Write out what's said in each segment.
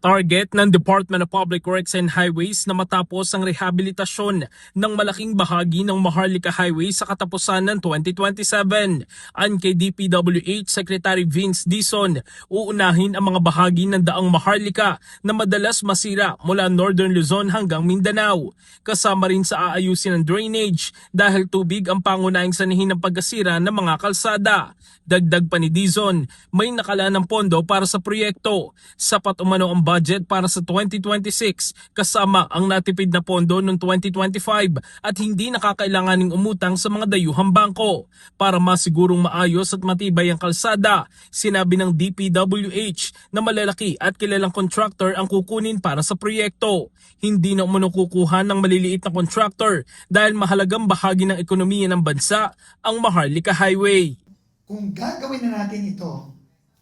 Target ng Department of Public Works and Highways na matapos ang rehabilitasyon ng malaking bahagi ng Maharlika Highway sa katapusan ng 2027. Ayon kay DPWH Secretary Vince Dizon, uunahin ang mga bahagi ng daang Maharlika na madalas masira mula Northern Luzon hanggang Mindanao. Kasama rin sa aayusin ng drainage dahil tubig ang pangunahing sanhi ng pagkasira ng mga kalsada. Dagdag pa ni Dizon, may nakalaan ng pondo para sa proyekto. Sapat umano ang budget para sa 2026 kasama ang natipid na pondo noong 2025 at hindi nakakailanganing umutang sa mga dayuhang bangko. Para masigurong maayos at matibay ang kalsada, sinabi ng DPWH na malalaki at kilalang contractor ang kukunin para sa proyekto. Hindi na umano kukuha ng maliliit na contractor dahil mahalagang bahagi ng ekonomiya ng bansa ang Maharlika Highway. Kung gagawin na natin ito,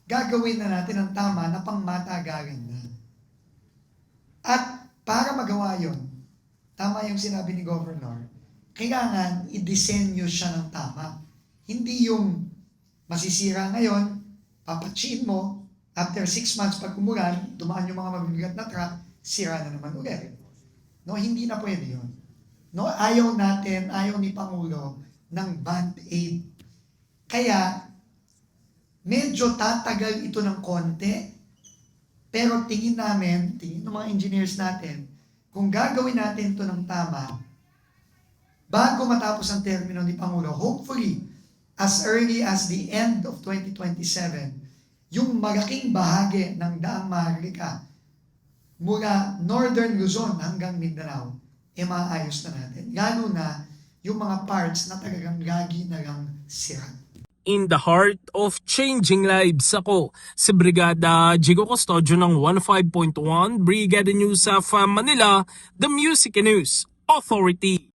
gagawin na natin ang tama na pangmatagalan na. At para magawa yon, tama yung sinabi ni Governor, kailangan i-disenyo siya ng tama. Hindi yung masisira ngayon, papatsiin mo, after 6 months pag umulan, dumaan yung mga mabibigat na truck, sira na naman ulit. No, hindi na pwede yun. No, ayaw natin, ayaw ni Pangulo ng band-aid. Kaya, medyo tatagal ito ng konti, pero tingin ng mga engineers natin, kung gagawin natin ito ng tama, bago matapos ang termino ni Pangulo, hopefully, as early as the end of 2027, yung malaking bahagi ng daang Maharlika, mula Northern Luzon hanggang Mindanao, maayos na natin. Lalo na yung mga parts na talagang lagi na lang sira. In the heart of changing lives, ako si Brigada Jigo Custodio ng 15.1 Brigada News of Manila, the Music News Authority.